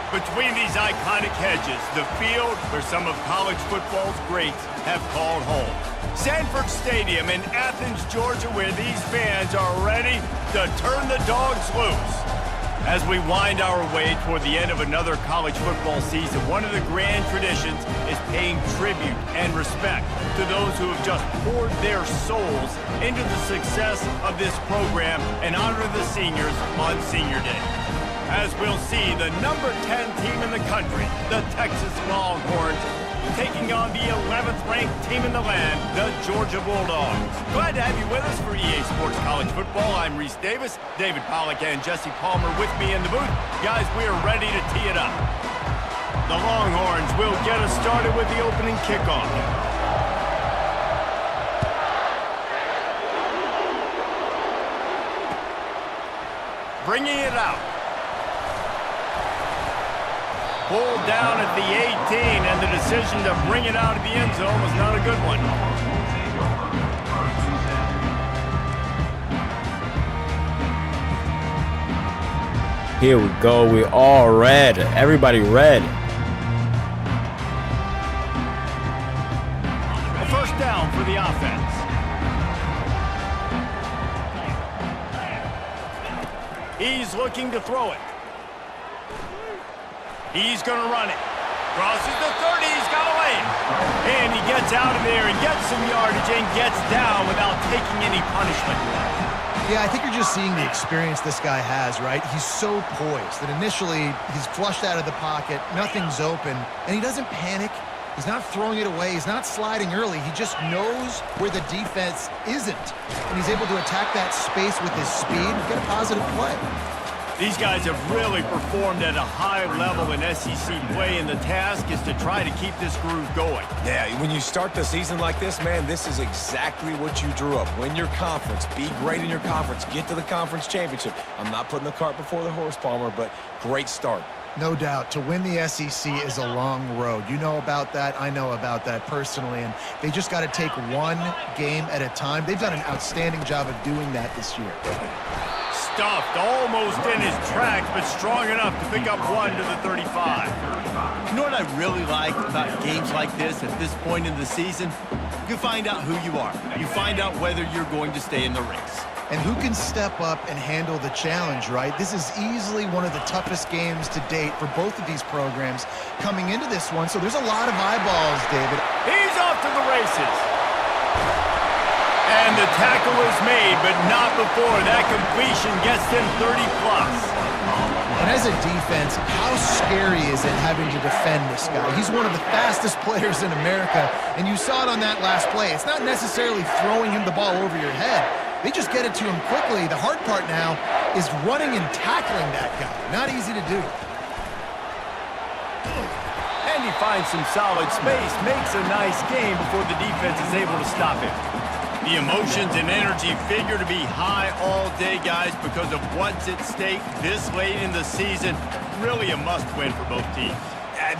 Between these iconic hedges, the field where some of college football's greats have called home. Sanford Stadium in Athens, Georgia, where these fans are ready to turn the dogs loose. As we wind our way toward the end of another college football season, one of the grand traditions is paying tribute and respect to those who have just poured their souls into the success of this program and honor the seniors on Senior Day. As we'll see, the number 10 team in the country, the Texas Longhorns, taking on the 11th ranked team in the land, the Georgia Bulldogs. Glad to have you with us for EA Sports College Football. I'm Reese Davis, David Pollack and Jesse Palmer with me in the booth. Guys, we are ready to tee it up. The Longhorns will get us started with the opening kickoff. Bringing it out. Pulled down at the 18, and the decision to bring it out of the end zone was not a good one. Here we go. We're all red. Everybody red. A first down for the offense. He's looking to throw it. He's going to run it. Crosses the 30. He's got a lane. And he gets out of there and gets some yardage and gets down without taking any punishment. Yeah, I think you're just seeing the experience this guy has, right? He's so poised that initially he's flushed out of the pocket, nothing's open, and he doesn't panic. He's not throwing it away. He's not sliding early. He just knows where the defense isn't. And he's able to attack that space with his speed and get a positive play. These guys have really performed at a high level in SEC play, and the task is to try to keep this groove going. Yeah, when you start the season like this, man, this is exactly what you drew up. Win your conference, be great in your conference, get to the conference championship. I'm not putting the cart before the horse, Palmer, but great start. No doubt. To win the SEC is a long road. You know about that. I know about that personally, and they just got to take one game at a time. They've done an outstanding job of doing that this year. Stuffed almost in his tracks, but strong enough to pick up one to the 35. You know what I really like about games like this at this point in the season? You find out who you are. You find out whether you're going to stay in the race. And who can step up and handle the challenge, right? This is easily one of the toughest games to date for both of these programs coming into this one, so there's a lot of eyeballs, David. He's off to the races. And the tackle is made, but not before that completion gets him 30-plus. And as a defense, how scary is it having to defend this guy? He's one of the fastest players in America, and you saw it on that last play. It's not necessarily throwing him the ball over your head. They just get it to him quickly. The hard part now is running and tackling that guy. Not easy to do. And he finds some solid space, makes a nice game before the defense is able to stop him. The emotions and energy figure to be high all day, guys, because of what's at stake this late in the season. Really a must-win for both teams.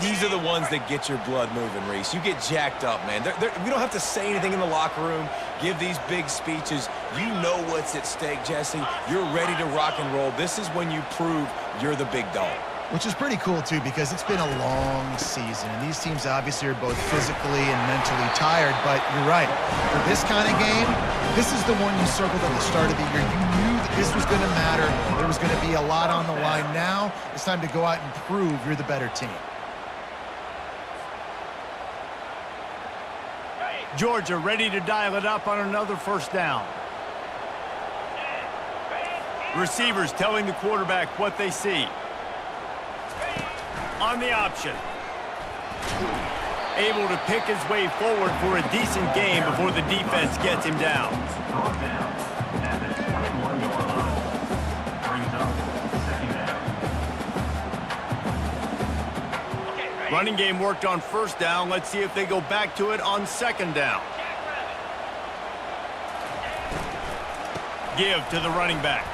These are the ones that get your blood moving, Reese. You get jacked up, man. We don't have to say anything in the locker room, give these big speeches. You know what's at stake, Jesse. You're ready to rock and roll. This is when you prove you're the big dog. Which is pretty cool, too, because it's been a long season. And these teams obviously are both physically and mentally tired, but you're right. For this kind of game, this is the one you circled at the start of the year. You knew that this was going to matter. There was going to be a lot on the line. Now it's time to go out and prove you're the better team. Georgia ready to dial it up on another first down. Receivers telling the quarterback what they see. On the option. Able to pick his way forward for a decent game before the defense gets him down. Running game worked on first down. Let's see if they go back to it on second down. Give to the running back.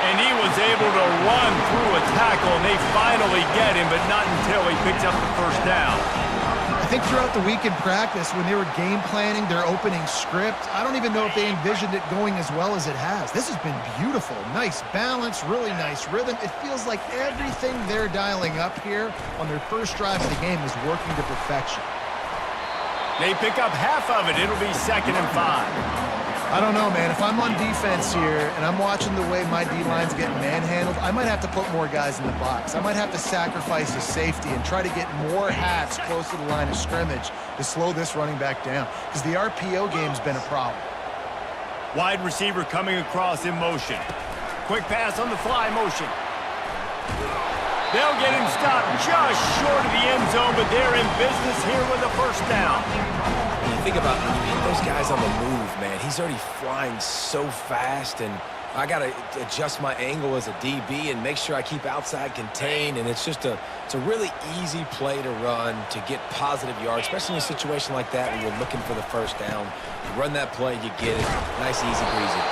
And he was able to run through a tackle, and they finally get him, but not until he picks up the first down. I think throughout the week in practice, when they were game planning their opening script, I don't even know if they envisioned it going as well as it has. This has been beautiful. Nice balance, really nice rhythm. It feels like everything they're dialing up here on their first drive of the game is working to perfection. They pick up half of it. It'll be 2nd and 5. I don't know, man. If I'm on defense here and I'm watching the way my D-line's getting manhandled, I might have to put more guys in the box. I might have to sacrifice a safety and try to get more hats close to the line of scrimmage to slow this running back down, because the RPO game's been a problem. Wide receiver coming across in motion. Quick pass on the fly motion. They'll get him stopped just short of the end zone, but they're in business here with a first down. When you think about when you hit those guys on the move, man, he's already flying so fast, and I got to adjust my angle as a DB and make sure I keep outside contained, and it's a really easy play to run to get positive yards, especially in a situation like that when you're looking for the first down. You run that play, you get it. Nice, easy, breezy.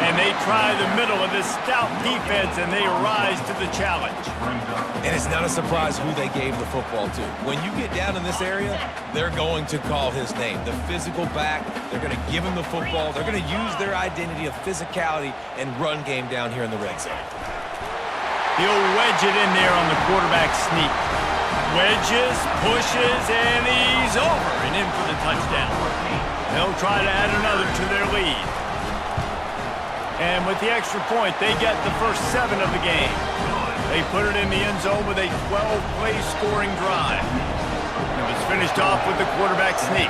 And they try the middle of this stout defense, and they rise to the challenge. And it's not a surprise who they gave the football to. When you get down in this area, they're going to call his name. The physical back, they're going to give him the football. They're going to use their identity of physicality and run game down here in the red zone. He'll wedge it in there on the quarterback sneak. Wedges, pushes, and he's over and in for the touchdown. They'll try to add another to their lead. And with the extra point, they get the first 7 of the game. They put it in the end zone with a 12-play scoring drive. It was finished off with the quarterback sneak.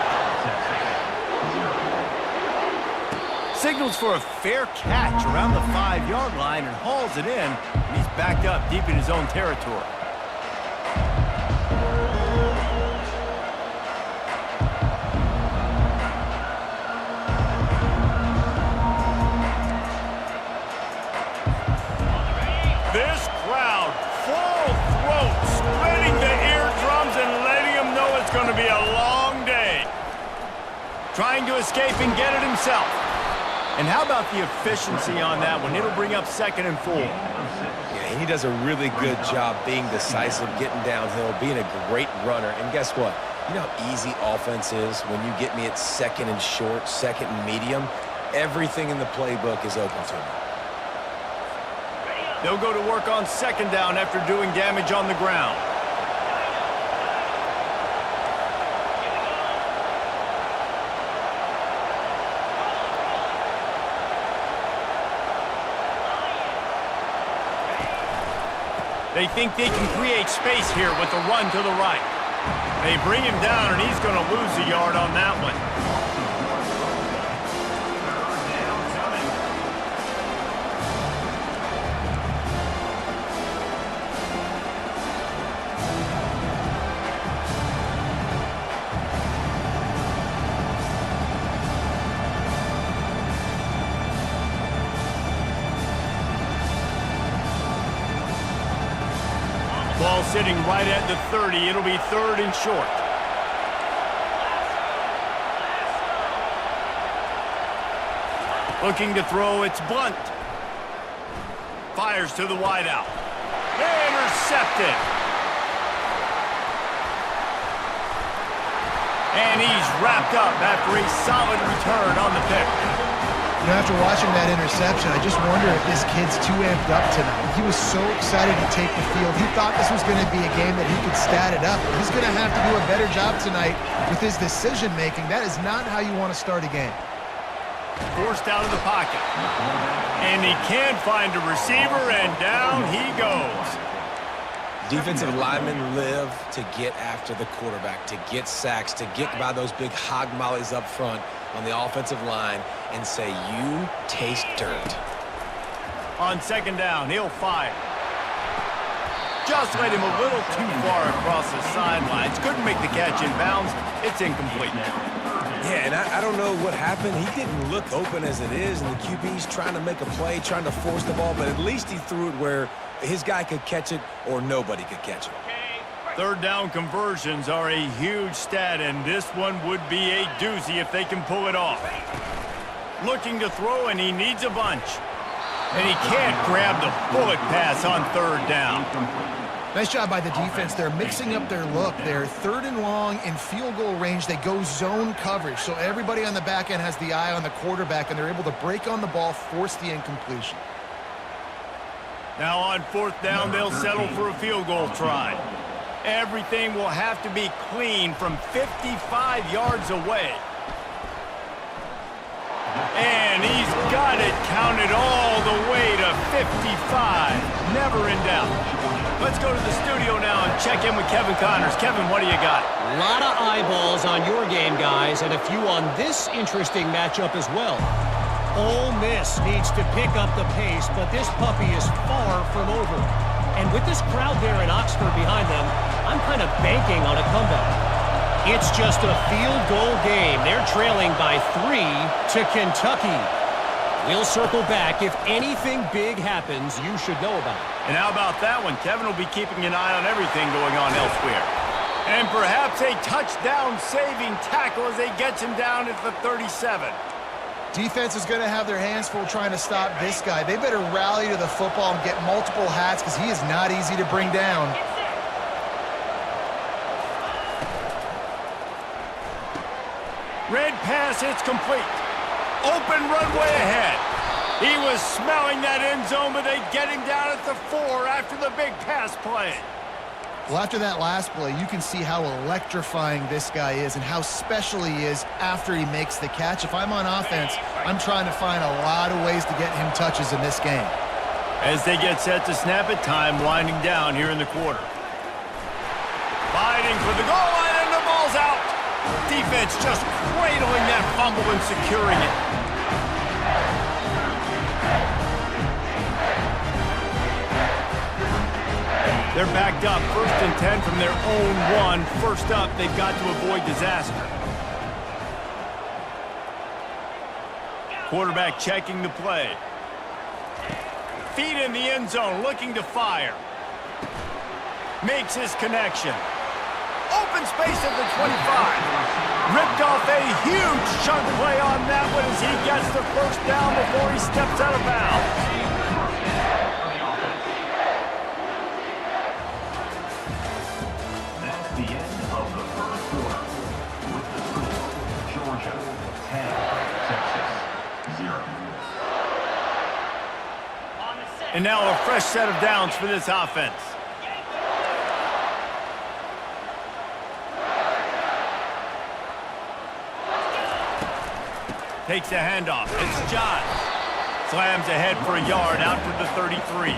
Signals for a fair catch around the 5-yard line and hauls it in. And he's backed up deep in his own territory. This crowd, full throat, spreading the eardrums and letting them know it's going to be a long day. Trying to escape and get it himself. And how about the efficiency on that one? It'll bring up 2nd and 4. Yeah, he does a really good job being decisive, getting downhill, being a great runner. And guess what? You know how easy offense is when you get me at 2nd and short, 2nd and medium? Everything in the playbook is open to me. They'll go to work on 2nd down after doing damage on the ground. They think they can create space here with a run to the right. They bring him down, and he's going to lose a yard on that one. Ball sitting right at the 30. It'll be 3rd and short. Looking to throw, it's Blunt. Fires to the wideout. Intercepted. And he's wrapped up after a solid return on the pick. You know, after watching that interception, I just wonder if this kid's too amped up tonight. He was so excited to take the field. He thought this was going to be a game that he could stat it up. He's going to have to do a better job tonight with his decision-making. That is not how you want to start a game. Forced out of the pocket. And he can't find a receiver, and down he goes. Defensive linemen live to get after the quarterback, to get sacks, to get by those big hog mollies up front on the offensive line and say, you taste dirt. On 2nd down, he'll fire. Just led him a little too far across the sidelines. Couldn't make the catch in bounds. It's incomplete. Yeah, and I don't know what happened. He didn't look open as it is, and the QB's trying to make a play, trying to force the ball, but at least he threw it where his guy could catch it or nobody could catch it. 3rd down conversions are a huge stat, and this one would be a doozy if they can pull it off. Looking to throw, and he needs a bunch. And he can't grab the bullet pass on 3rd down. Nice job by the defense. They're mixing up their look. They're 3rd and long in field goal range. They go zone coverage. So everybody on the back end has the eye on the quarterback, and they're able to break on the ball, force the incompletion. Now on 4th down, they'll settle for a field goal try. Everything will have to be clean from 55 yards away. And he's got it counted all the way to 55. Never in doubt. Let's go to the studio now and check in with Kevin Connors. Kevin, what do you got? A lot of eyeballs on your game, guys, and a few on this interesting matchup as well. Ole Miss needs to pick up the pace, but this puppy is far from over. And with this crowd there in Oxford behind them, I'm kind of banking on a comeback. It's just a field goal game. They're trailing by 3 to Kentucky. We'll circle back. If anything big happens, you should know about it. And how about that one? Kevin will be keeping an eye on everything going on elsewhere. And perhaps a touchdown-saving tackle as they get him down at the 37. Defense is going to have their hands full trying to stop this guy. They better rally to the football and get multiple hats because he is not easy to bring down. Red pass, it's complete. Open runway ahead. He was smelling that end zone, but they get him down at the 4 after the big pass play. Well, after that last play, you can see how electrifying this guy is and how special he is after he makes the catch. If I'm on offense, I'm trying to find a lot of ways to get him touches in this game. As they get set to snap it, time winding down here in the quarter. Fighting for the goal line, and the ball's out. Defense just cradling that fumble and securing it. They're backed up, 1st and 10 from their own 1. First up, they've got to avoid disaster. Quarterback checking the play. Feet in the end zone, looking to fire. Makes his connection. Open space at the 25. Ripped off a huge chunk play on that one as he gets the 1st down before he steps out of bounds. That's the end of the 1st quarter. With the score, Georgia 10, Texas 0. And now a fresh set of downs for this offense. Takes a handoff. It's John. Slams ahead for a yard out to the 33.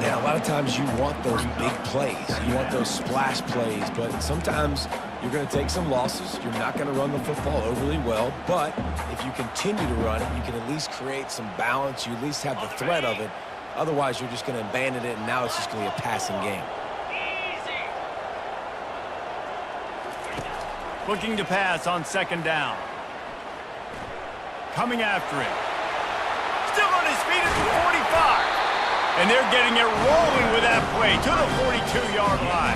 Yeah, a lot of times you want those big plays. You want those splash plays, but sometimes you're going to take some losses. You're not going to run the football overly well, but if you continue to run it, you can at least create some balance. You at least have the threat of it. Otherwise, you're just going to abandon it, and now it's just going to be a passing game. Looking to pass on 2nd down. Coming after him. Still on his feet at the 45. And they're getting it rolling with that play to the 42-yard line.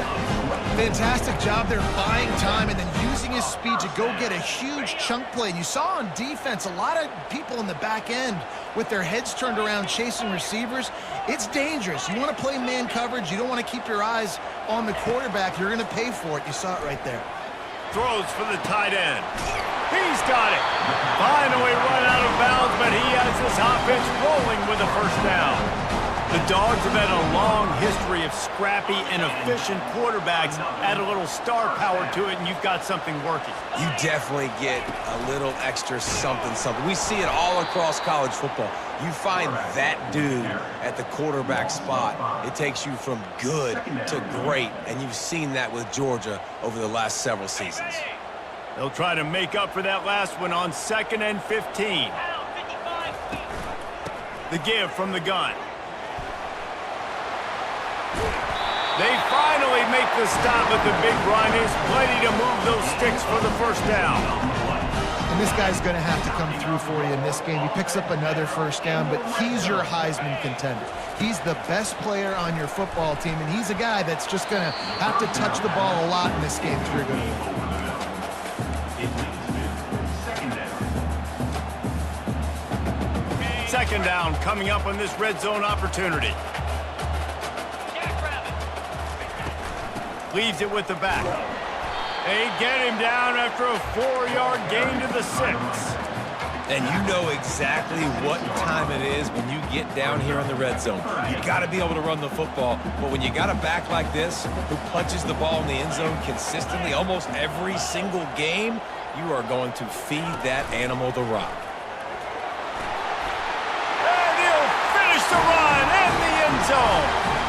Fantastic job there buying time and then using his speed to go get a huge chunk play. And you saw on defense a lot of people in the back end with their heads turned around chasing receivers. It's dangerous. You want to play man coverage. You don't want to keep your eyes on the quarterback. You're going to pay for it. You saw it right there. Throws for the tight end. He's got it. Finally run out of bounds, but he has this offense rolling with a 1st down. The Dogs have had a long history of scrappy and efficient quarterbacks. Add a little star power to it, and you've got something working. You definitely get a little extra something. We see it all across college football. You find that dude at the quarterback spot, it takes you from good to great, and you've seen that with Georgia over the last several seasons. They'll try to make up for that last one on 2nd and 15. The give from the gun. They finally make the stop, but the big run is plenty to move those sticks for the 1st down. And this guy's going to have to come through for you in this game. He picks up another 1st down, but he's your Heisman contender. He's the best player on your football team, and he's a guy that's just going to have to touch the ball a lot in this game if you're going to win. 2nd down coming up on this red zone opportunity. Leaves it with the back. They get him down after a 4-yard gain to the 6. And you know exactly what time it is when you get down here in the red zone. You got to be able to run the football, but when you got a back like this who punches the ball in the end zone consistently almost every single game, you are going to feed that animal the rock. And he'll finish the run in the end zone.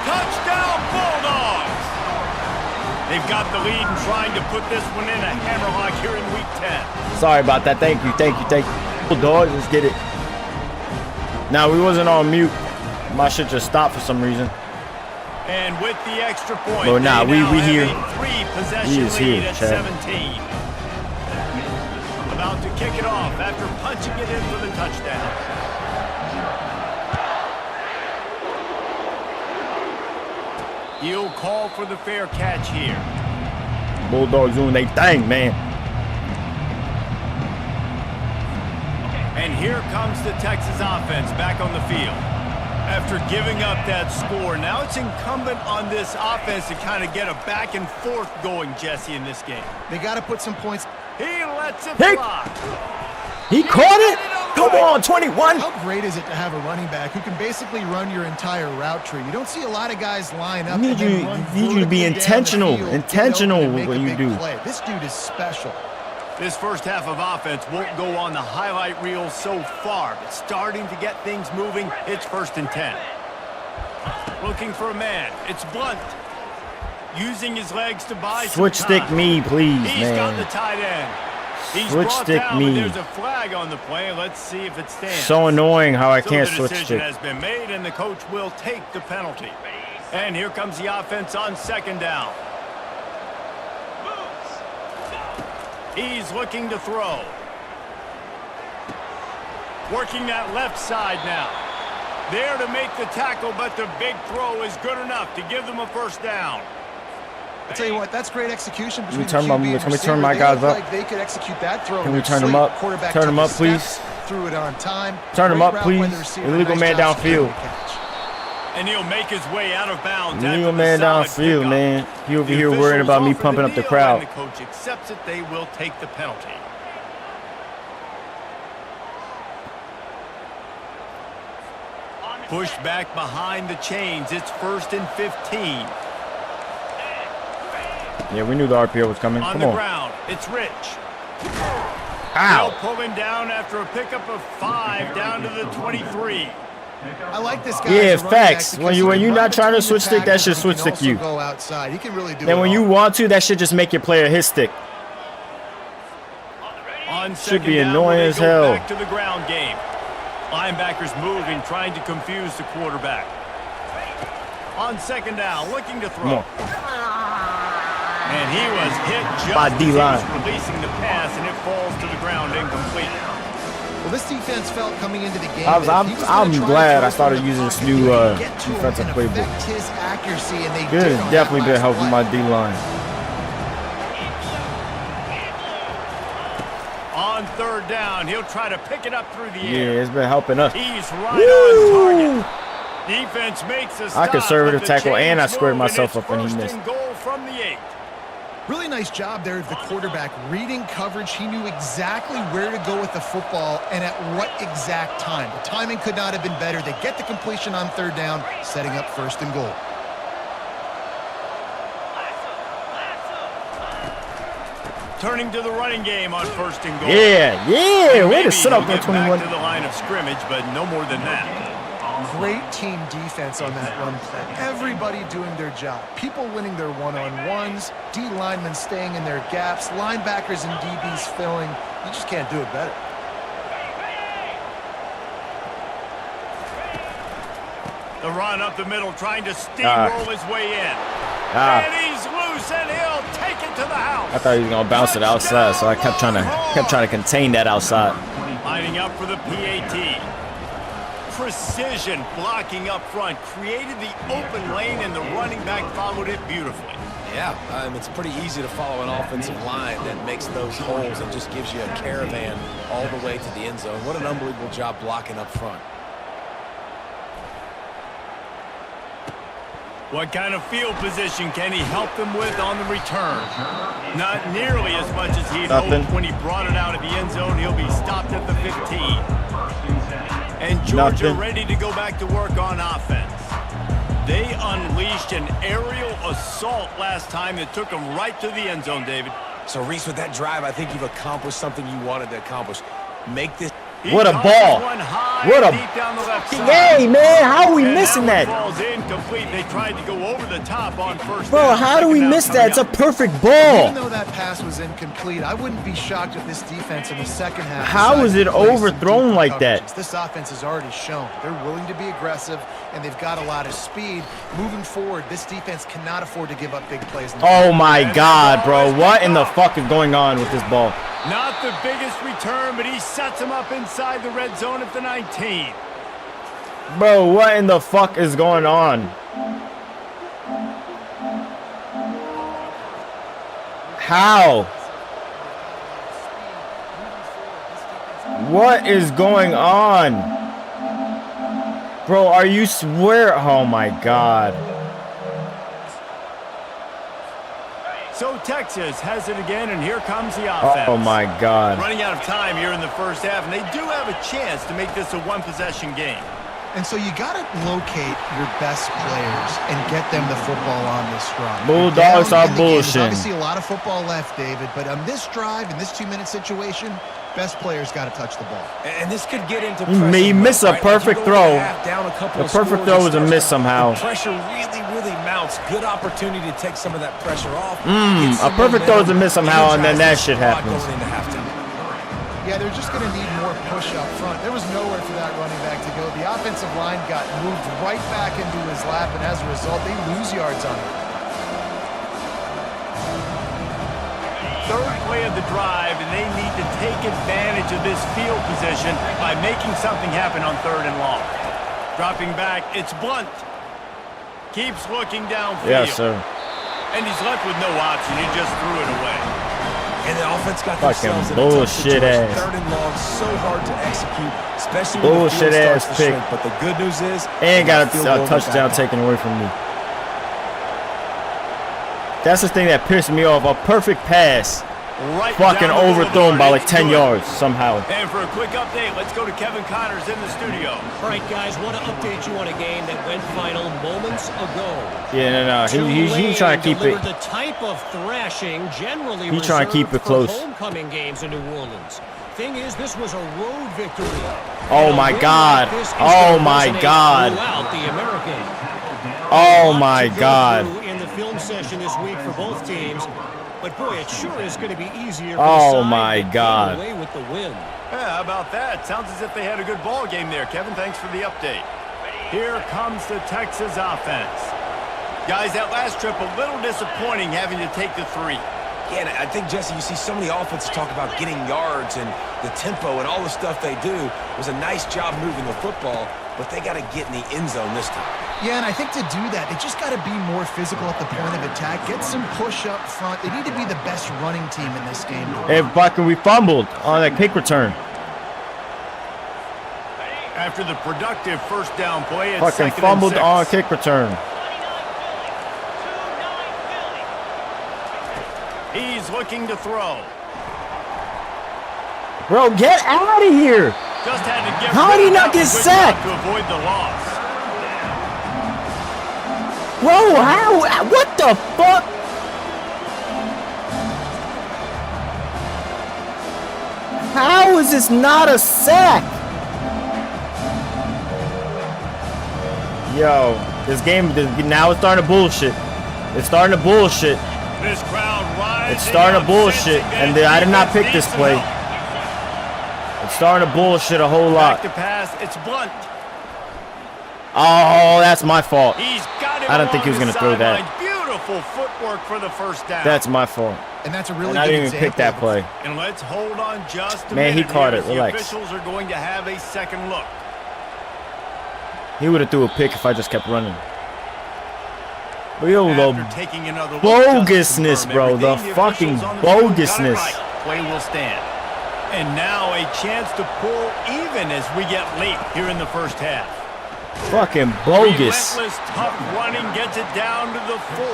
Touchdown, Bulldogs! They've got the lead and trying to put this one in a hammerlock here in Week 10. Sorry about that. Thank you. Bulldogs, let's get it. Now, we wasn't on mute. My shit just stopped for some reason. And with the extra point, but nah, we here. He is here, at 17. About to kick it off after punching it in for the touchdown. He'll call for the fair catch here. Bulldogs doing their thing, man. And here comes the Texas offense back on the field. After giving up that score, now it's incumbent on this offense to kind of get a back and forth going, Jesse, in this game. They got to put some points. He lets it fly. He caught it? Come on, 21. How great is it to have a running back who can basically run your entire route tree? You don't see a lot of guys line up. You need you to be intentional with what you do. This dude is special. This first half of offense won't go on the highlight reel so far, but starting to get things moving, it's 1st and 10. Looking for a man. It's Blunt. Using his legs to buy switch some time. stick me, please, He's got the tight end. He's switch stick down, me. There's a flag on the play. Let's see if it stands. So annoying how I can't switch stick. The decision has been made, and the coach will take the penalty. And here comes the offense on 2nd down. He's looking to throw. Working that left side now. There to make the tackle, but the big throw is good enough to give them a 1st down. I'll tell you what, that's great execution. Can we turn my guys up? Like they could execute that throw. Can we turn them up? Turn them up, please. Threw it on time. Turn them up, please. Illegal man downfield. And he'll make his way out of bounds. Illegal man downfield, man. He over here worried about me pumping up the crowd. The coach accepts it. They will take the penalty. Pushed back behind the chains. It's 1st and 15. Yeah, we knew the RPO was coming. On Come the on. ground, it's Rich. Ow. They'll pull him down after a pickup of 5 down to the 23. I like this guy. Yeah, facts. When you're not trying to switch stick, that should switch stick you. Go outside. He can really do it. Then when you want to, that should just make your player hit stick. On should be down, annoying as hell. Back to the ground game. Linebackers moving, trying to confuse the quarterback. On 2nd down, looking to throw. And he was hit just by as he D-line. was releasing the pass, and it falls to the ground incomplete. Well, this defense felt coming into the game. I'm glad I started using this new defensive playbook. His accuracy, and they Good, it's definitely been helping my D-line. On 3rd down, he'll try to pick it up through the air. Yeah, it's been helping us. He's right on target. Defense makes a stop. I conservative tackle and I squared move, myself and up when he it's missed. 1st and goal from the 8. Really nice job there of the quarterback reading coverage. He knew exactly where to go with the football and at what exact time. The timing could not have been better. They get the completion on 3rd down, setting up 1st and goal. Turning to the running game on 1st and goal. Yeah. Way to sit up there, 21. Back to the line of scrimmage, but no more than that. Great team defense on that run play. Everybody doing their job. People winning their one-on-ones, D linemen staying in their gaps, linebackers and DBs filling. You just can't do it better. The run up the middle, trying to steamroll his way in. And he's loose, and he'll take it to the house. I thought he was gonna bounce it outside, so I kept trying to contain that outside. Lining up for the PAT. Precision blocking up front, created the open lane, and the running back followed it beautifully. Yeah, it's pretty easy to follow an offensive line that makes those holes and just gives you a caravan all the way to the end zone. What an unbelievable job blocking up front. What kind of field position can he help them with on the return? Not nearly as much as he'd hoped when he brought it out of the end zone. He'll be stopped at the 15. And Georgia ready to go back to work on offense. They unleashed an aerial assault last time that took them right to the end zone, David. So, Reese, with that drive, I think you've accomplished something you wanted to accomplish. Make this... What a ball. What a hey, man, how are we missing that? They tried to go over the top on first Bro, how do we miss that? It's a perfect ball. Even though that pass was incomplete, I wouldn't be shocked if this defense in the second half. How is it overthrown like that? This offense has already shown they're willing to be aggressive, and they've got a lot of speed. Moving forward, this defense cannot afford to give up big plays. Oh my God, bro. What in the fuck is going on with this ball? Not the biggest return, but he sets him up inside the red zone at the 19. Bro, what in the fuck is going on? How? What is going on? Bro, are you swear? Oh my God. So Texas has it again, and here comes the offense. Oh my God. Running out of time here in the first half, and they do have a chance to make this a one-possession game. And so you got to locate your best players and get them the football on this drive. Bulldogs are bullshit. There's obviously a lot of football left, David, but on this drive, in this 2-minute situation, best players got to touch the ball. And this could get into he missed a perfect throw. The perfect throw was a miss somehow. Pressure really mounts. Good opportunity to take some of that pressure off. A perfect throw is a miss somehow, and then that shit happens. Yeah, they're just going to need more push up front. There was nowhere for that running back to go. The offensive line got moved right back into his lap, and as a result, they lose yards on it. Third play of the drive, and they need to take advantage of this field position by making something happen on 3rd and long. Dropping back, it's Blunt. Keeps looking downfield. Yes, sir. And he's left with no option. He just threw it away. And the offense got fucking themselves in bullshit a tough ass. 3rd and long, so hard to execute, especially bullshit when the field ass starts to pick. shrink. But the good news is, And got a touchdown taken away from me. That's the thing that pissed me off. A perfect pass. Right fucking overthrown by like 10 yards somehow. And for a quick update, let's go to Kevin Connors in the studio. All right, guys, want to update you on a game that went final moments ago. Yeah, no. He trying to keep it. The type of thrashing generally he trying to keep it close. Homecoming games in New Orleans. Thing is, this was a road victory. Oh my God. Oh my God. Oh my God. In the film session this week for both teams. But boy, it sure is going to be easier. Oh my God! Away with the win. Yeah, how about that? Sounds as if they had a good ball game there. Kevin, thanks for the update. Here comes the Texas offense. Guys, that last trip a little disappointing having to take the 3. Yeah, and I think, Jesse, you see so many offenses talk about getting yards and the tempo and all the stuff they do. It was a nice job moving the football, but they got to get in the end zone this time. Yeah, and I think to do that, they just got to be more physical at the point of attack. Get some push up front. They need to be the best running team in this game. Hey, fucking we fumbled on that kick return. After the productive first down play, it's fucking fumbled on kick return. He's looking to throw. Bro, get out of here! Just had to get how did he not get sacked? To avoid the loss. Bro, how? What the fuck? How is this not a sack? Yo, this game now it's starting to bullshit. It's starting to bullshit. This crowd rising. It's starting to bullshit, and I did not pick this play. It's starting to bullshit a whole lot. Back to pass, it's Blunt. Oh, that's my fault. He's got him. I don't think he was going to throw that. Beautiful footwork for the first down. That's my fault. And that's a really and good I didn't even pick that play. And let's hold on just a minute. Man, he caught it. The relax. officials are going to have a second look. He would have threw a pick if I just kept running. But yo, the look, bogusness, bro. The fucking bogusness. Right. Play will stand. And now a chance to pull even as we get late here in the first half. Fucking bogus. Relentless, tough running gets it down to the 4.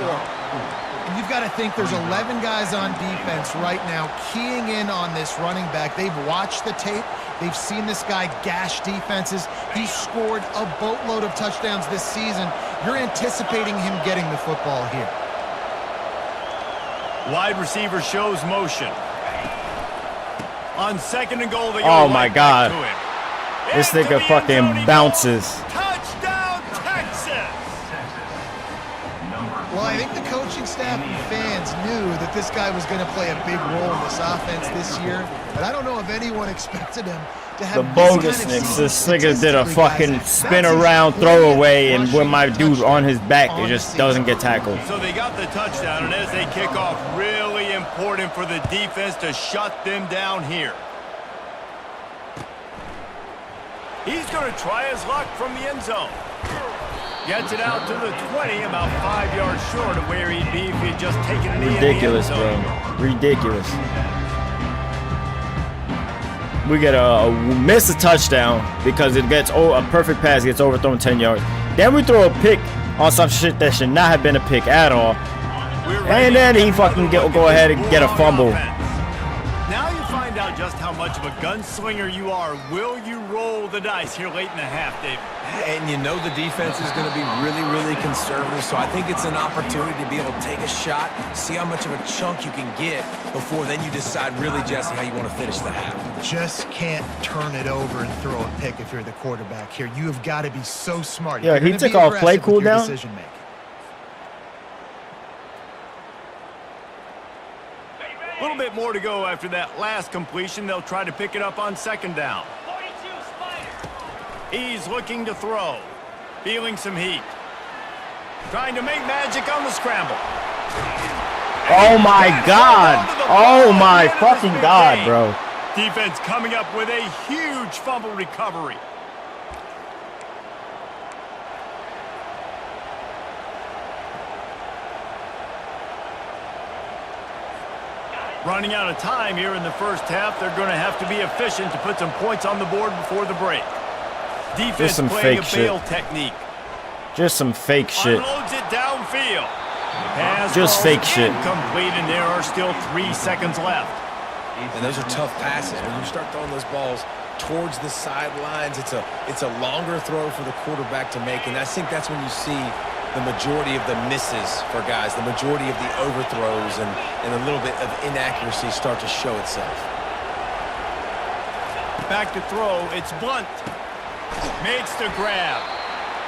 And you've got to think there's 11 guys on defense right now keying in on this running back. They've watched the tape. They've seen this guy gash defenses. He's scored a boatload of touchdowns this season. You're anticipating him getting the football here. Wide receiver shows motion. On 2nd and goal, they go Oh my right God. back to him. This Into nigga the fucking end zone he bounces. goes. Touchdown, Texas! Well, I think the coaching staff and fans knew that this guy was going to play a big role in this offense this year, but I don't know if anyone expected him to have The this kind of bogusness. season. This nigga did a Statistically, fucking guys, spin that's his around, 20th throw away, and rushing with my dude touchdown on his back, on it the just season. doesn't get tackled. So they got the touchdown, and as they kick off, really important for the defense to shut them down here. He's going to try his luck from the end zone. Gets it out to the 20, about 5 yards short of where he'd be if he'd just taken a knee Ridiculous, in the end bro. zone. Ridiculous. We get a miss a touchdown because it gets a perfect pass gets overthrown 10 yards. Then we throw a pick on some shit that should not have been a pick at all. And then he fucking go ahead and get a fumble. Now you find out just how much of a gunslinger you are. Will you roll the dice here late in the half, David? And you know the defense is going to be really, really conservative, so I think it's an opportunity to be able to take a shot, see how much of a chunk you can get before then you decide really, Jesse, how you want to finish the half. Just can't turn it over and throw a pick if you're the quarterback here. You have got to be so smart. Yeah, You're he gonna took be off play aggressive with your cooldown. decision making. A little bit more to go after that last completion. They'll try to pick it up on 2nd down. He's looking to throw. Feeling some heat. Trying to make magic on the scramble. Oh my God. Oh my fucking God, bro. Defense coming up with a huge fumble recovery. Running out of time here in the first half. They're going to have to be efficient to put some points on the board before the break. Defense some playing fake a bail shit. technique. Just some fake shit. Unloads it downfield. Pass Just ball fake shit. incomplete, and there are still 3 seconds left. And those are tough passes. When you start throwing those balls towards the sidelines, it's a longer throw for the quarterback to make, and I think that's when you see the majority of the misses for guys, the majority of the overthrows and a little bit of inaccuracy start to show itself. Back to throw. It's Blunt. Makes the grab.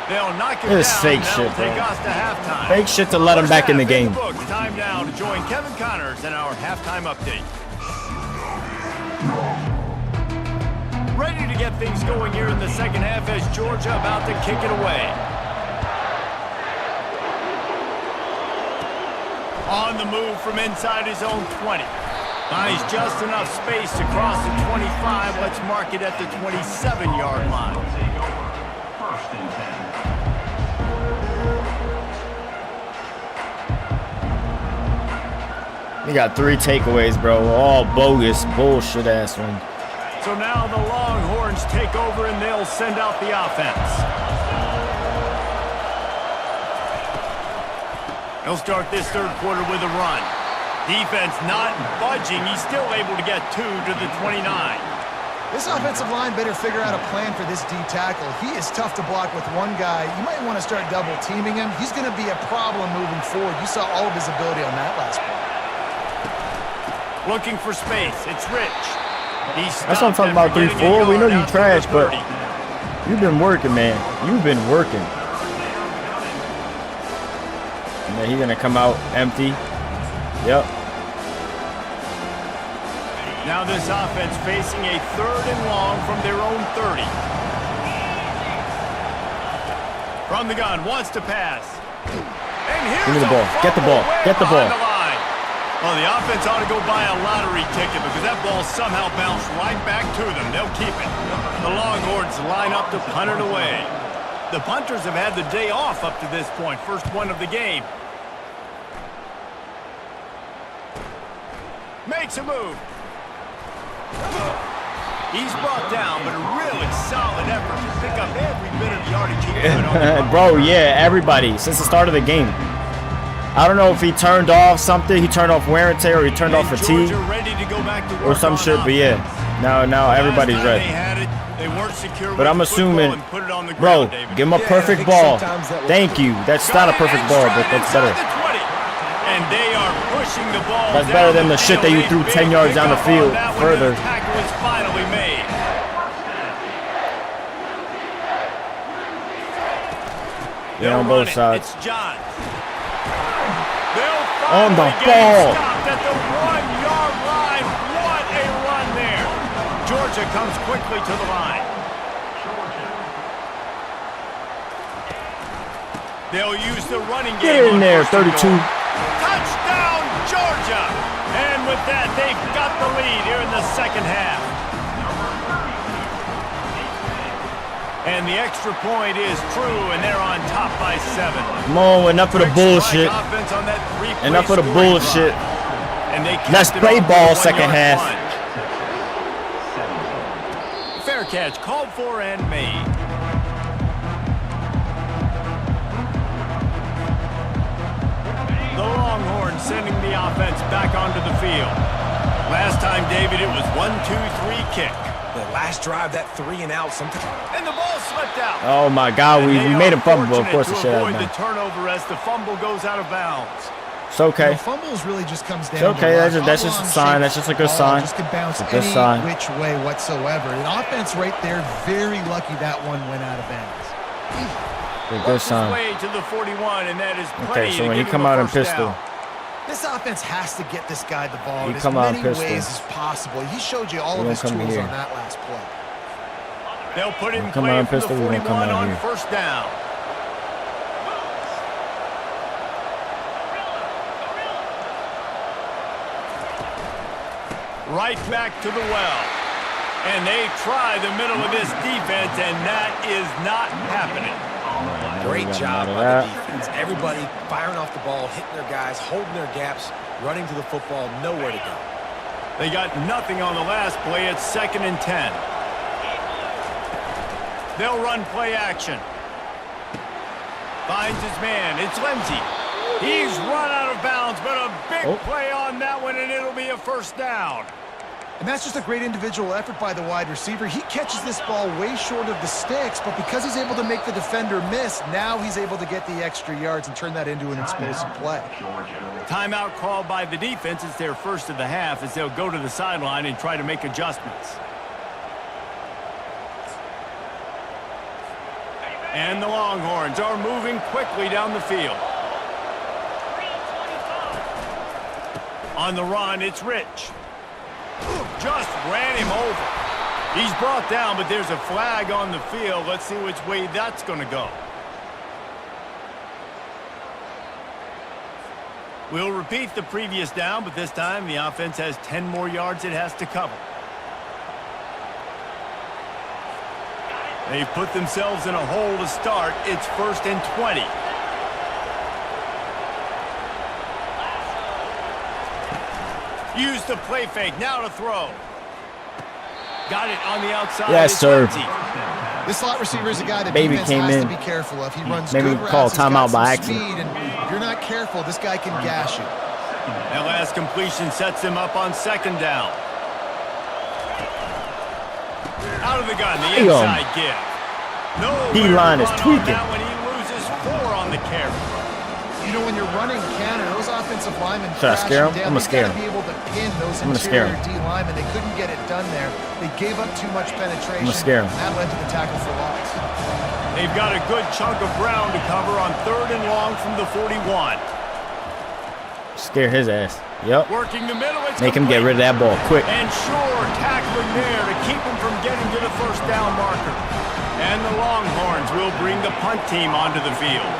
They'll knock it This down. fake That'll shit, bro. take us to halftime. Fake shit to let him First back in the half game. books. Time now to join Kevin Connors in our halftime update. Ready to get things going here in the second half as Georgia about to kick it away. On the move from inside his own 20. Finds just enough space to cross the 25. Let's mark it at the 27-yard line. First and 10. We got 3 takeaways, bro. All bogus, bullshit ass ones. So now the Longhorns take over and they'll send out the offense. He'll start this third quarter with a run. Defense not budging. He's still able to get 2 to the 29. This offensive line better figure out a plan for this D tackle. He is tough to block with one guy. You might want to start double teaming him. He's going to be a problem moving forward. You saw all of his ability on that last play. Looking for space. It's Rich. That's what I'm talking about, 3-4. We know you trash, but you've been working, man. You've been working. And then he's going to come out empty. Yep. Now this offense facing a 3rd and long from their own 30. From the gun, wants to pass. And here's Give me the ball. Get the ball. Get the ball. Well, the offense ought to go buy a lottery ticket because that ball somehow bounced right back to them. They'll keep it. The Longhorns line up to punt it away. The punters have had the day off up to this point. First one of the game. Makes a move. He's brought down, but a really solid effort to pick up every bit of yardage he could on the run. Bro, yeah, everybody since the start of the game. I don't know if he turned off something. He turned off wear and tear, or he turned off fatigue, ready to go back to or work some on shit. But offense. yeah, now everybody's ready. They weren't secure But with I'm the football assuming, and put it on the bro, ground, David. give him a Yeah, perfect I think ball. sometimes that was Thank you. That's not a perfect ball, but that's better. And they are pushing the ball. That's better than down the shit that you field. threw A 10 big yards down the pickup on field that one. further. The tackle was finally made. Yeah, on They'll both run it. sides. It's Johns. On the They'll finally get ball. stopped at the 1-yard line. What a run there. Georgia comes quickly to the line. They'll use the running game. Get in on there, 1st and 32. goal. Touchdown, Georgia. And with that, they've got the lead here in the second half. And the extra point is true, and they're on top by 7. Come on, enough of the bullshit. Offense on that three-play Enough of the scoring bullshit. drive. And they Let's capped it play off with ball a second 1-yard half. plunge. Fair catch, called for and made. The Longhorns sending the offense back onto the field. Last time, David, it was 1-2-3 kick. The last drive, that 3 and out, sometimes. And the ball slipped out. Oh my God, we And they made are him fumble. Of fortunate course, the to shit out of avoid him. the turnover as the fumble goes out of bounds. It's okay. Fumbles really just comes down. It's okay. To That's just a sign. That's just a good sign. Just could bounce It's a good any sign. which way whatsoever. The offense right there, very lucky that one went out of bounds. A good His sign. way to the 41, and that is Okay, plenty so to when he give come him a out in first pistol, down. This offense has to get this guy the ball He in as come out many pistol. ways as possible. He showed you all He of gonna his come tools here. on that last play. They'll put him in come play out in from the pistol, we're gonna 41 come out on here. first down. Right back to the well. And they try the middle of this defense, and that is not happening. Great job by the defense. Everybody firing off the ball, hitting their guys, holding their gaps, running to the football, nowhere to go. They got nothing on the last play. It's 2nd and 10. They'll run play action. Finds his man. It's Lindsey. He's run out of bounds, but a big play on that one, and it'll be a first down. And that's just a great individual effort by the wide receiver. He catches this ball way short of the sticks, but because he's able to make the defender miss, now he's able to get the extra yards and turn that into an explosive play. Timeout called by the defense. It's their first of the half as they'll go to the sideline and try to make adjustments. And the Longhorns are moving quickly down the field. On the run, it's Rich. Just ran him over. He's brought down, but there's a flag on the field. Let's see which way that's going to go. We'll repeat the previous down, but this time the offense has 10 more yards it has to cover. They've put themselves in a hole to start. It's 1st and 20. Use the play fake. Now to throw. Got it on the outside. Yes, It's sir. Lindsey. This slot receiver is a guy that Baby defense came has in. to be careful of. He runs Maybe good call routes. He's got timeout some by accident. speed, and if you're not careful, this guy can gash you. That last completion sets him up on 2nd down. Out of the gun, the Damn. inside give. No, D-line is tweaking. When he loses 4 on the carry. You know, when you're running Canada, those offensive linemen Should I scare him? crashing down, I'm gonna they've scare got to him. be able to pin those I'm gonna scare interior him. D linemen. They couldn't get it done there. They gave up too much penetration. I'm gonna scare him. That led to the tackle for loss. They've got a good chunk of ground to cover on 3rd and long from the 41. Scare his ass. Yep. Working the middle. It's Make him get complete. rid of that ball quick. And sure, tackling there to keep him from getting to the first down marker. And the Longhorns will bring the punt team onto the field.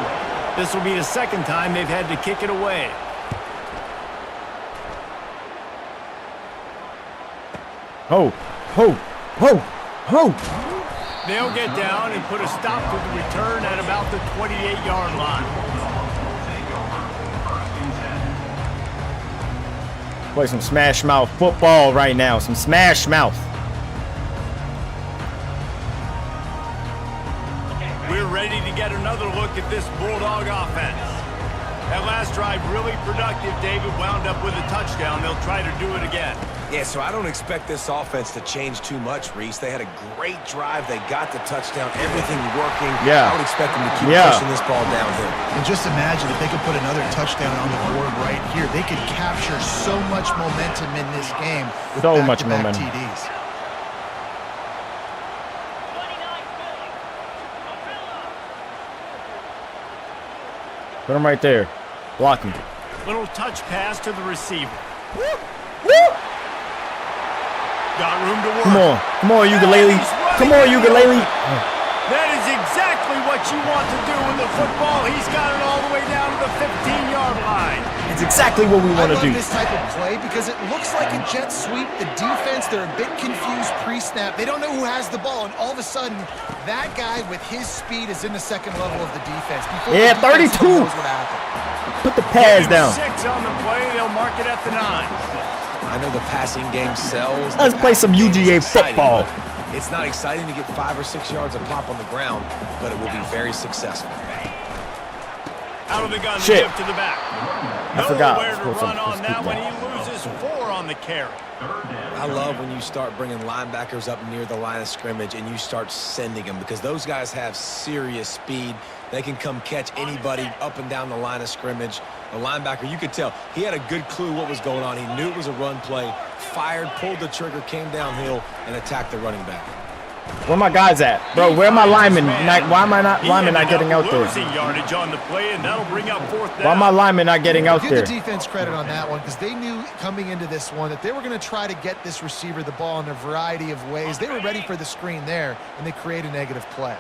This will be the 2nd time they've had to kick it away. Ho, ho, ho, ho. They'll get down and put a stop to the return at about the 28-yard line. Play some smash mouth football right now. Some smash mouth. this Bulldog offense. That last drive really productive. David wound up with a touchdown. They'll try to do it again. Yeah, so I don't expect this offense to change too much, Reese. They had a great drive. They got the touchdown. Everything working. Yeah. I would expect them to keep pushing this ball downhill. And just imagine if they could put another touchdown on the board right here. They could capture so much momentum in this game with So much back-to-back momentum. TDs. Put him right there. Block him. Little touch pass to the receiver. Got room to work. Come on. Come on, ukulele. Come on, ukulele. That is exactly what you want to do with the football. He's got it all the way down to the 15-yard line. It's exactly what we want to do. I love this type of play because it looks like a jet sweep. The defense, they're a bit confused pre-snap. They don't know who has the ball, and all of a sudden, that guy with his speed is in the second level of the defense. Before Yeah, the defense 32. knows what happened. Put the pads down. 6 on the play. They'll mark it at the 9. I know the passing game sells. Let's play some UGA football. It's not exciting to get 5 or 6 yards a pop on the ground, but it will be very successful. Out of the gun, the Shit. give to the back. I forgot. Nowhere to Supposed to- run on supposed to that keep one. that. He loses 4 on the carry. I love when you start bringing linebackers up near the line of scrimmage and you start sending them because those guys have serious speed. They can come catch anybody up and down the line of scrimmage. The linebacker, you could tell, he had a good clue what was going on. He knew it was a run play, fired, pulled the trigger, came downhill, and attacked the running back. Where my guys at? Bro, where my linemen? Why am I not linemen not getting out there? Losing yardage on the play, and that'll bring up 4th down. Why my linemen not getting out Give there? the defense credit on that one because they knew coming into this one that they were going to try to get this receiver the ball in a variety of ways. They were ready for the screen there, and they create a negative play.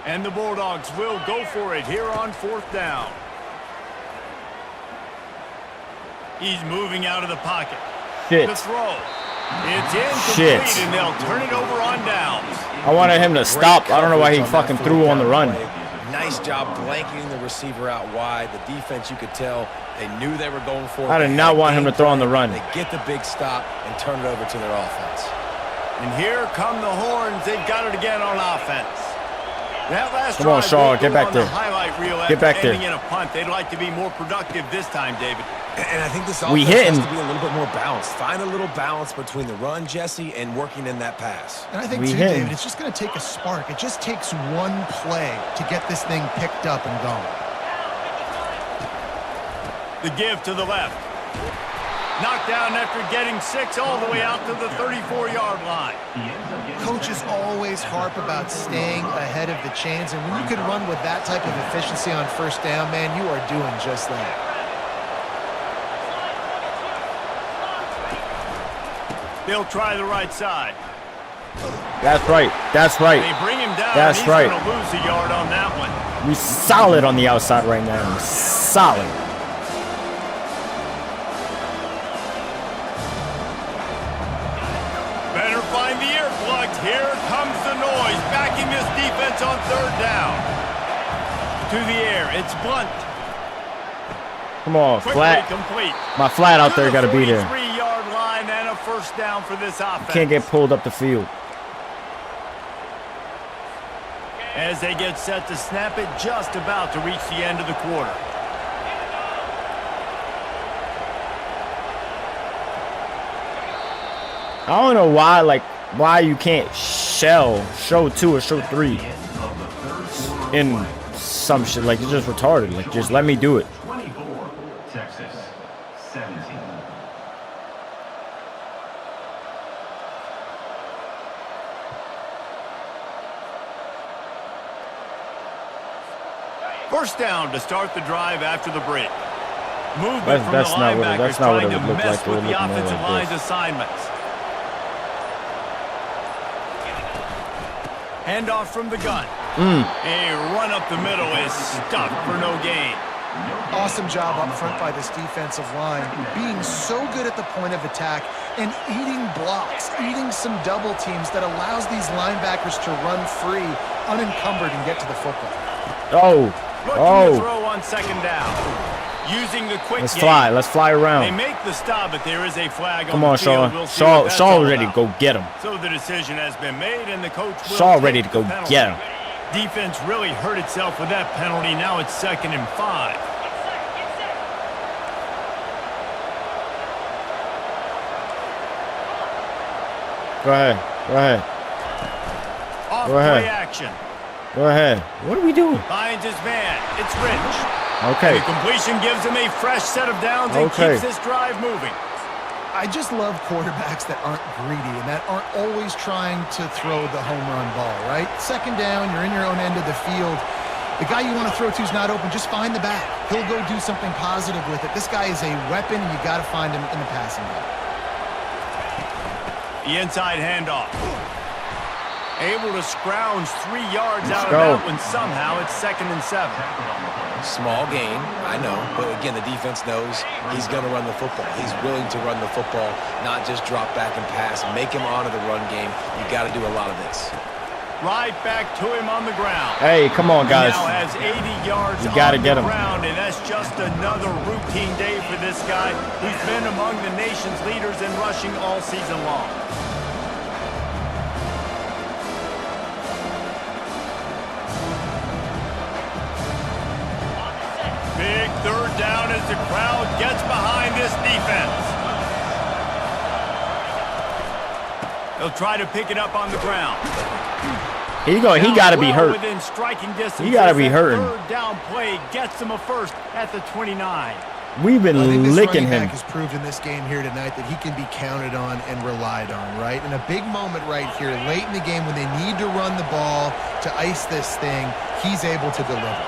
And the Bulldogs will go for it here on 4th down. He's moving out of the pocket. Shit. The throw. It's incomplete, Shit. and they'll turn it over on downs. I wanted him to stop. I don't know why he Great coverage fucking that threw fourth on the down run. play. Nice job blanketing the receiver out wide. The defense, you could tell, they knew they were going for it. I did They not had want him game to throw on the plan. run. They get the big stop and turn it over to their offense. And here come the Horns. They've got it again on offense. That last Come on, drive Shaw, will get go back on there. the highlight reel Get back after there. ending in a punt. They'd like to be more productive this time, David. And I think this We offense has hitting. to be a little bit more balanced. Find a little balance between the run, Jesse, and working in that pass. And I think, We too, hitting. David, it's just going to take a spark. It just takes one play to get this thing picked up and going. The give to the left. Knocked down after getting 6 all the way out to the 34-yard line. Coaches always harp about staying ahead of the chains, and when you can run with that type of efficiency on 1st down, man, you are doing just that. They'll try the right side. That's right. That's right. They bring him down. That's He's right. going to lose a yard on that one. We solid on the outside right now. Solid. Better find the earplugs. Here comes the noise. Backing this defense on 3rd down. To the air. It's Blunt. Come on, Quickly flat. complete. My flat out there got to be there. 43-yard line and a 1st down for this offense. Can't get pulled up the field. As they get set to snap it, just about to reach the end of the quarter. I don't know why you can't show 2 or show 3 in some shit. Like, it's just retarded. Like, just let me do it. 24, Texas 17. First down to start the drive after the break. Movement from That's the not what it- linebackers that's not what trying it to would look mess like. It would with the look more offensive like line's this. assignments. Handoff from the gun. A run up the middle is stuffed for no gain. Awesome job up front by this defensive line, being so good at the point of attack and eating blocks, eating some double teams that allows these linebackers to run free, unencumbered, and get to the football. Oh. Looking to Oh. throw on 2nd down. Using the quick Let's game. fly. Let's fly They around. make the stop, but there is a flag Come on on, the field. Shaw. We'll see what that's Shaw all ready to about. go get him. So the decision has been made, and the coach will Shaw take ready to the go penalty. get him. Defense really hurt itself with that penalty. Now it's 2nd and 5. Go ahead. Go ahead. Off Go ahead. play action. Go ahead. What are we doing? Finds his man. It's Rich. Okay. The completion gives him a fresh set of downs and Okay. keeps this drive moving. I just love quarterbacks that aren't greedy and that aren't always trying to throw the home run ball, right? 2nd down, you're in your own end of the field. The guy you want to throw to is not open. Just find the back. He'll go do something positive with it. This guy is a weapon, and you got to find him in the passing game. The inside handoff. Able to scrounge 3 yards out go. of that one somehow. It's 2nd and 7. Small gain, I know, but again, the defense knows he's going to run the football. He's willing to run the football, not just drop back and pass, make him honor the run game. You got to do a lot of this. Right back to him on the ground. Hey, come on, guys. He now has 80 yards You gotta on get the him. ground, and that's just another routine day for this guy who's been among the nation's leaders in rushing all season long. Big 3rd down as the crowd gets behind this defense. They'll try to pick it up on the ground. He got to be hurt. Within striking distance. He got to be That hurting. 3rd down play gets him a first at the 29. We've been I think this licking running him. back has proved in this game here tonight that he can be counted on and relied on, right? In a big moment right here, late in the game when they need to run the ball to ice this thing, he's able to deliver.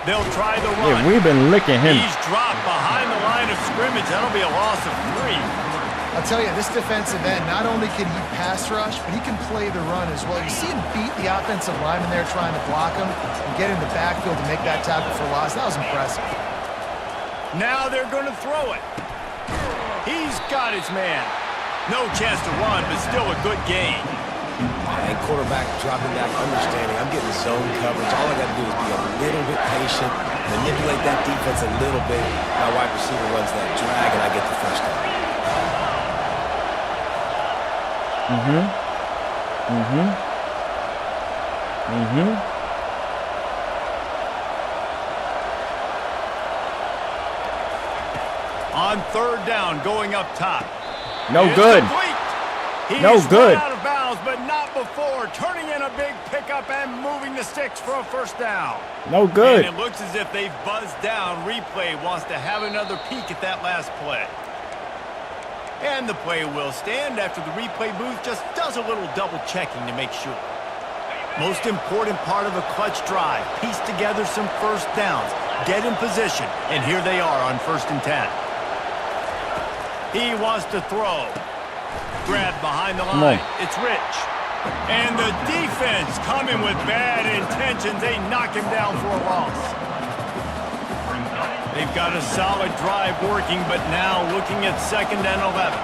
They'll try the run. Yeah, we've been licking him. He's dropped behind the line of scrimmage. That'll be a loss of 3. I'll tell you, this defensive end, not only can he pass rush, but he can play the run as well. You see him beat the offensive lineman there trying to block him and get in the backfield to make that tackle for loss. That was impressive. Now they're going to throw it. He's got his man. No chance to run, but still a good gain. And quarterback dropping back, understanding I'm getting zone coverage. All I got to do is be a little bit patient, manipulate that defense a little bit. My wide receiver runs that drag, and I get the first down. On 3rd down, going up top. No It's good. complete. He's No good. run out of bounds, but not before. Turning in a big pickup and moving the sticks for a first down. No good. And it looks as if they've buzzed down. Replay wants to have another peek at that last play. And the play will stand after the replay booth just does a little double checking to make sure. Most important part of a clutch drive. Piece together some first downs. Get in position. And here they are on 1st and 10. He wants to throw. Grabbed behind the Come line. on. It's Rich. And the defense coming with bad intentions. They knock him down for a loss. They've got a solid drive working, but now looking at 2nd and 11.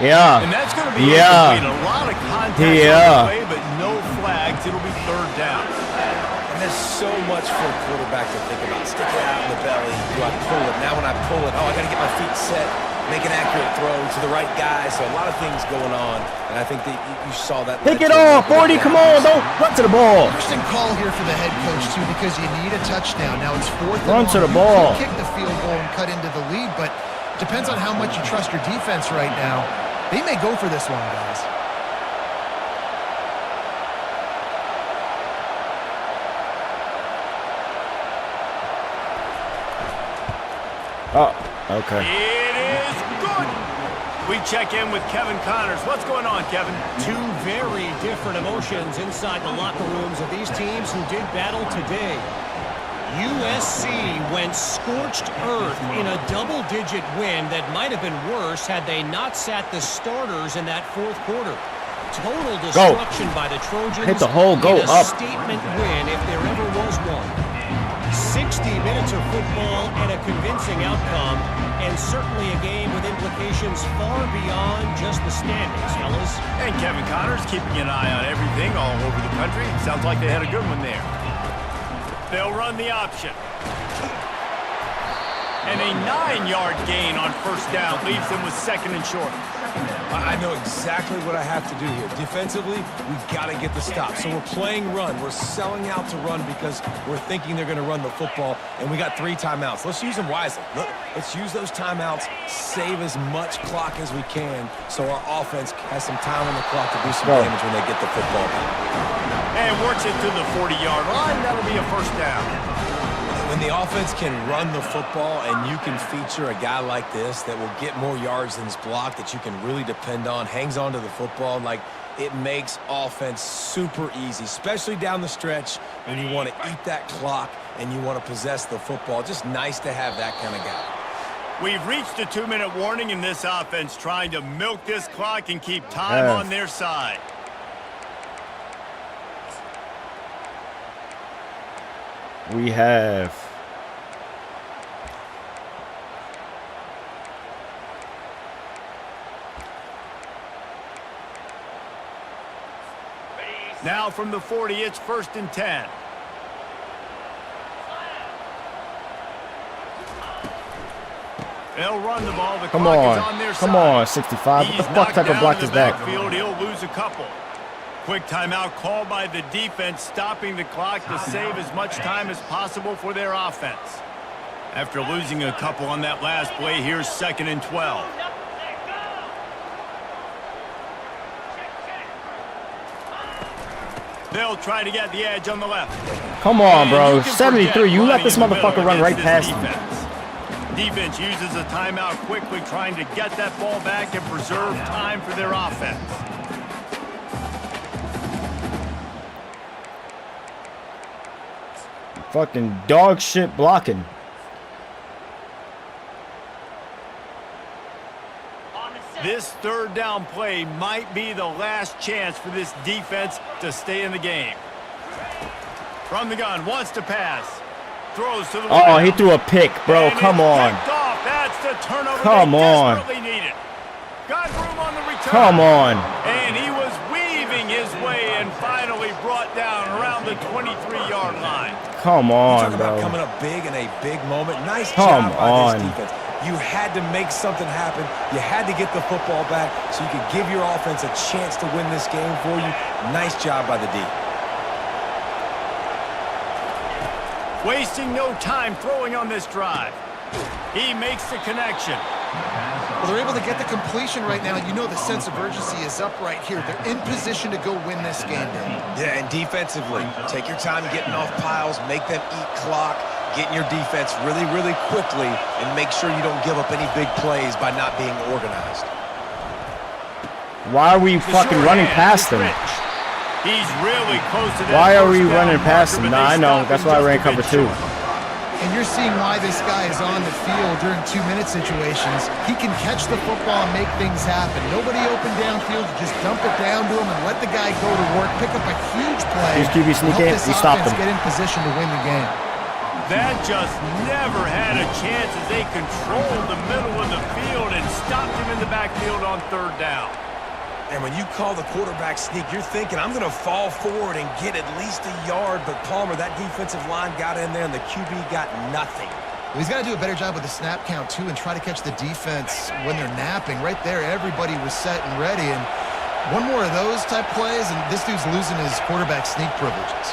Yeah. And that's going to be Yeah. incomplete. A lot of contact Yeah. on the way, but no flags. It'll be 3rd down. And there's so much for a quarterback to think about. Stick it out in the belly. Do I pull it? Now when I pull it, oh, I got to get my feet set, make an accurate throw to the right guy. So a lot of things going on, and I think that you saw that. Pick it off, 40. Come on, don't run to the ball. Interesting call here for the head coach, too, because you need a touchdown. Now it's 4th and Run to the long. ball. You could kick the field goal and cut into the lead, but depends on how much you trust your defense right now. They may go for this one, guys. Oh, okay. It is good. We check in with Kevin Connors. What's going on, Kevin? 2 very different emotions inside the locker rooms of these teams who did battle today. USC went scorched earth in a double-digit win that might have been worse had they not sat the starters in that 4th quarter. Total destruction by the Trojans. Hit the hole, go in a up. statement win if there ever was one. 60 minutes of football and a convincing outcome, and certainly a game with implications far beyond just the standings, fellas. And Kevin Connors keeping an eye on everything all over the country. Sounds like they had a good one there. They'll run the option. And a 9-yard gain on first down leaves them with 2nd and short. I know exactly what I have to do here. Defensively, we've got to get the stop. So we're playing run. We're selling out to run because we're thinking they're going to run the football, and we got 3 timeouts. Let's use them wisely. Look, let's use those timeouts, save as much clock as we can so our offense has some time on the clock to do some damage when they get the football back. And works it to the 40-yard line. That'll be a first down. When the offense can run the football and you can feature a guy like this that will get more yards than his block, that you can really depend on, hangs on to the football, like it makes offense super easy, especially down the stretch when you want to eat that clock and you want to possess the football. Just nice to have that kind of guy. We've reached a 2-minute warning in this offense, trying to milk this clock and keep time on their side. We have now from the 40, it's 1st and 10. They'll run the ball. The come clock on, is on their come side. on, 65. He's What the fuck type of block is that? Backfield, he'll lose a couple. Quick timeout called by the defense, stopping the clock to save as much time as possible for their offense. After losing a couple on that last play, here's 2nd and 12. They'll try to get the edge on the left. Come on, bro. And 73. You let this motherfucker run right past him. Defense uses a timeout quickly, trying to get that ball back and preserve time for their offense. Fucking dog shit blocking. This 3rd down play might be the last chance for this defense to stay in the game. From the gun, wants to pass. Throws to the Oh, he threw a pick, bro. Come on. That's the turnover Come on. desperately needed. Got room on the return. Come on. And he was weaving his way and finally brought down around the 23-yard line. Come on, Talking about bro. coming up big in a big moment. Nice Come job by on. this defense. You had to make something happen. You had to get the football back so you could give your offense a chance to win this game for you. Nice job by the D. Wasting no time throwing on this drive. He makes the connection. Well, they're able to get the completion right now. You know the sense of urgency is up right here. They're in position to go win this game, Dan. Yeah, and defensively, take your time getting off piles, make them eat clock, get in your defense really, really quickly, and make sure you don't give up any big plays by not being organized. Why are we fucking running past him? He's really close to that. Why are we running past him? Nah, I know. That's why I ran cover 2. And you're seeing why this guy is on the field during 2-minute situations. He can catch the football and make things happen. Nobody open downfield. Just dump it down to him and let the guy go to work, pick up a huge play. He's QB sneak in. He stopped him. Get in position to win the game. That just never had a chance as they controlled the middle of the field and stopped him in the backfield on 3rd down. And when you call the quarterback sneak, you're thinking, I'm going to fall forward and get at least a yard. But Palmer, that defensive line got in there, and the QB got nothing. Well, he's got to do a better job with the snap count, too, and try to catch the defense when they're napping. Right there, everybody was set and ready. And one more of those type plays, and this dude's losing his quarterback sneak privileges.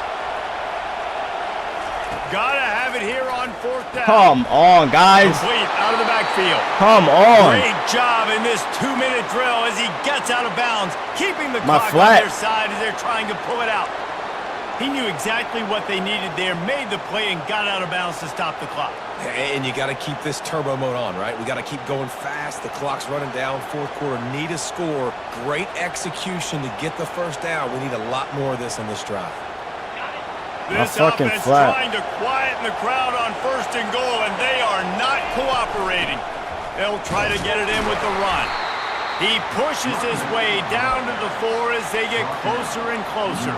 Gotta have it here on 4th down. Come on, guys. Complete out of the backfield. Come on. Great job in this 2-minute drill as he gets out of bounds, keeping the My clock flat. on their side as they're trying to pull it out. He knew exactly what they needed there, made the play, and got out of bounds to stop the clock. And you got to keep this turbo mode on, right? We got to keep going fast. The clock's running down. 4th quarter, need a score. Great execution to get the 1st down. We need a lot more of this in this drive. This fucking offense flat. trying to quieten the crowd on 1st and goal, and they are not cooperating. They'll try to get it in with the run. He pushes his way down to the 4 as they get closer and closer.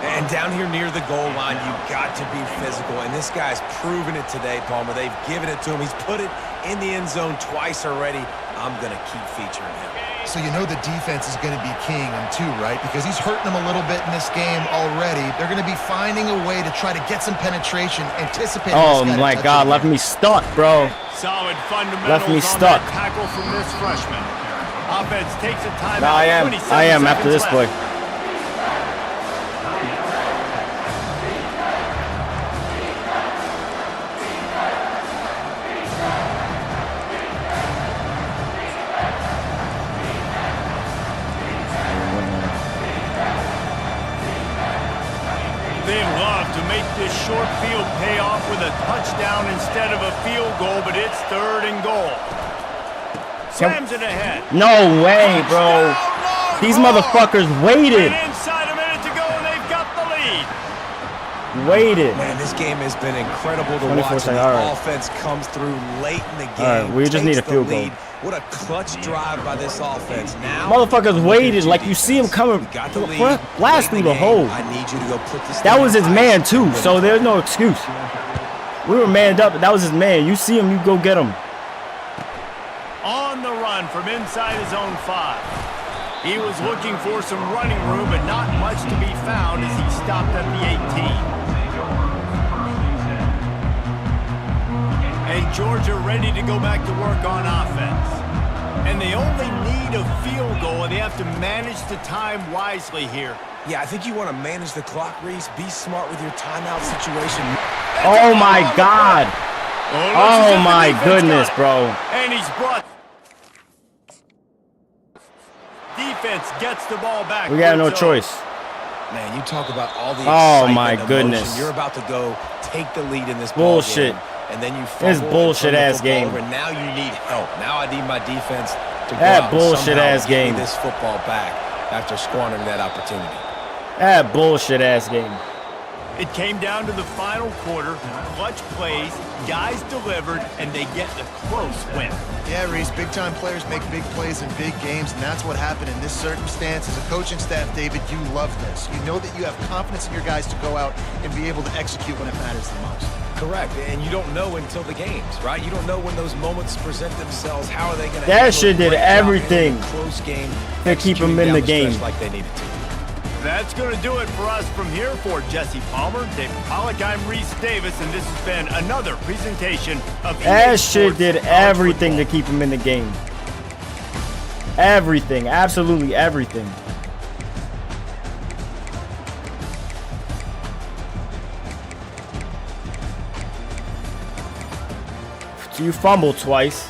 And down here near the goal line, you've got to be physical. And this guy's proven it today, Palmer. They've given it to him. He's put it in the end zone twice already. I'm going to keep featuring him. So you know the defense is going to be keying him too, right? Because he's hurting them a little bit in this game already. They're going to be finding a way to try to get some penetration, anticipating. Oh my God, left me stuck, bro. Solid fundamentals Left me on stuck. that tackle from this freshman. Offense takes a timeout. No, I am after this play. They love to make this short field pay off with a touchdown instead of a field goal, but it's 3rd and goal. Slams it ahead. No way, bro. These motherfuckers waited. And inside a minute to go, and they've got the lead. Waited. Man, this game has been incredible to 24 watch. seconds, The all right. offense comes through late in the game. All right, we just need a takes field the goal. lead. What a clutch drive by this offense. Now, Motherfuckers waited like you see him coming. You got the lead. Blast through the game. hole. I need you to go put this That thing was his in man ice. too, so there's no excuse. We were manned up, but that was his man. You see him, you go get him. On the run from inside his own 5. He was looking for some running room, but not much to be found as he stopped at the 18. And Georgia ready to go back to work on offense. And they only need a field goal, and they have to manage the time wisely here. Yeah, I think you want to manage the clock, Reese. Be smart with your timeout situation. Oh my God. Oh my goodness, bro. And he's brought. Defense gets the ball back. We got no choice. Man, you talk about all the Oh excitement, my emotion. goodness. You're about to go take the lead in this ball Bullshit. game, and then you This fumble bullshit and turn the ass football game. over. Now you need help. Now I need my defense to go That out and bullshit somehow ass get game. this football back after squandering that opportunity. That bullshit ass game. It came down to the final quarter. Clutch plays, guys delivered, and they get the close win. Yeah, Reese, big-time players make big plays in big games, and that's what happened in this circumstance. As a coaching staff, David, you love this. You know that you have confidence in your guys to go out and be able to execute when it matters the most. Correct, and you don't know until the games, right? You don't know when those moments present themselves. How are they going to? That shit did everything close game to keep them in the game. Like they needed to. That's going to do it for us from here. For Jesse Palmer, David Pollack, I'm Reese Davis, and this has been another presentation of That EA shit Sports did College everything to Football. keep him in the game. Everything. Absolutely everything. So you fumbled twice.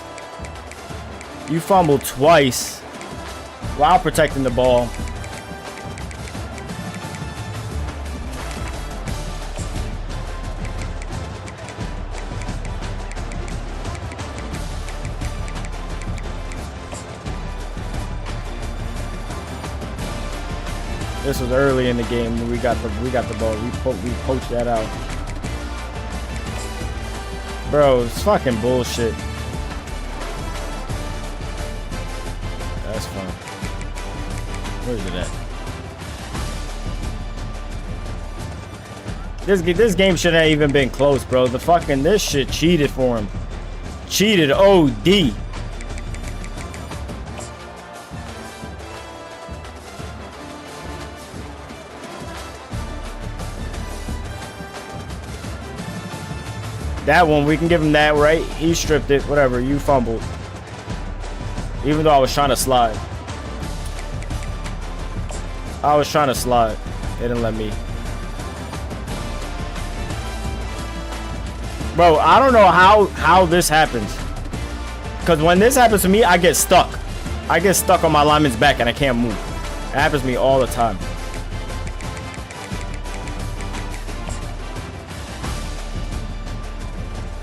You fumbled twice while protecting the ball. This was early in the game when we got the ball. We poached that out. Bro, it's fucking bullshit. That's fine. Where is it at? This game shouldn't have even been close, bro. This shit cheated for him. Cheated OD. That one, we can give him that, right? He stripped it. Whatever. You fumbled. Even though I was trying to slide. I was trying to slide. They didn't let me. Bro, I don't know how this happens. Because when this happens to me, I get stuck. I get stuck on my lineman's back and I can't move. It happens to me all the time.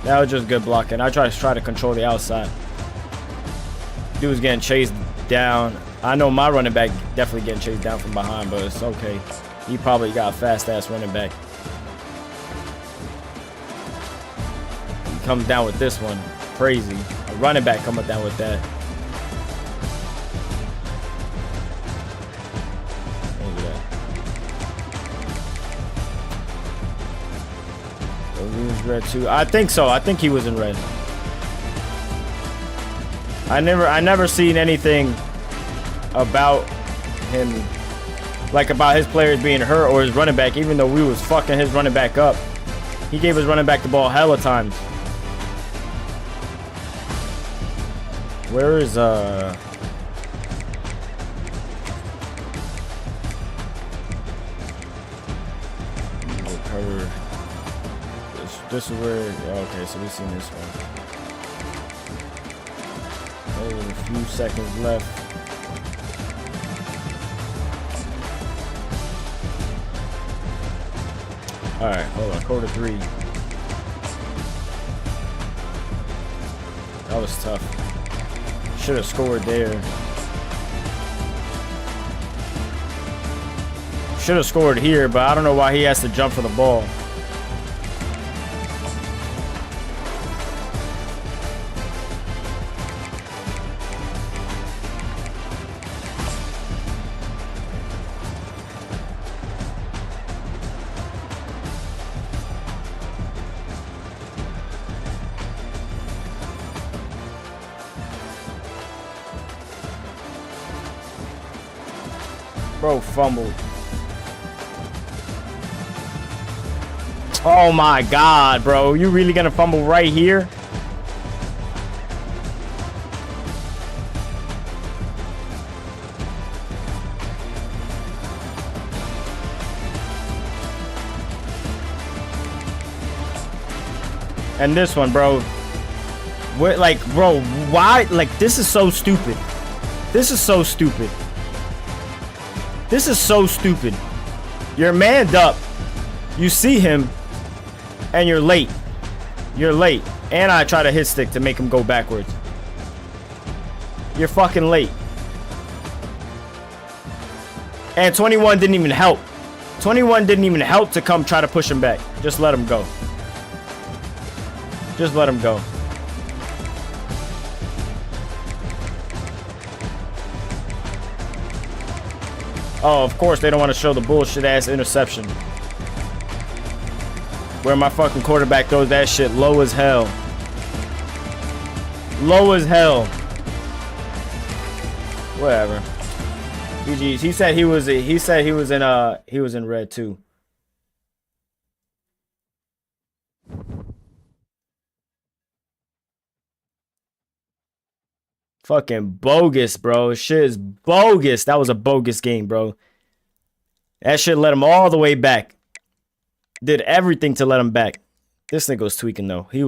That was just good blocking. I try to control the outside. Dude was getting chased down. I know my running back definitely getting chased down from behind, but it's okay. He probably got a fast-ass running back. He comes down with this one. Crazy. A running back coming down with that. Look at that. He was red too. I think so. I think he was in red. I never seen anything about him, like about his players being hurt or his running back, even though we was fucking his running back up. He gave his running back the ball hella times. Where is cover. This is where, okay, so we've seen this one. A few seconds left. All right, hold on, quarter 3. That was tough. Should have scored there. Should have scored here, but I don't know why he has to jump for the ball. Bro fumbled. Oh my God, bro. You really gonna fumble right here? And this one, bro. What, like, bro, why? Like, this is so stupid. This is so stupid. This is so stupid. You're manned up. You see him, and you're late. You're late. And I try to hit stick to make him go backwards. You're fucking late. And 21 didn't even help. 21 didn't even help to come try to push him back. Just let him go. Just let him go. Oh, of course they don't want to show the bullshit ass interception. Where my fucking quarterback throws that shit low as hell. Low as hell. Whatever. GG's. He said he was in red too. Fucking bogus, bro. Shit is bogus. That was a bogus game, bro. That shit let him all the way back. Did everything to let him back. This nigga was tweaking, though. He was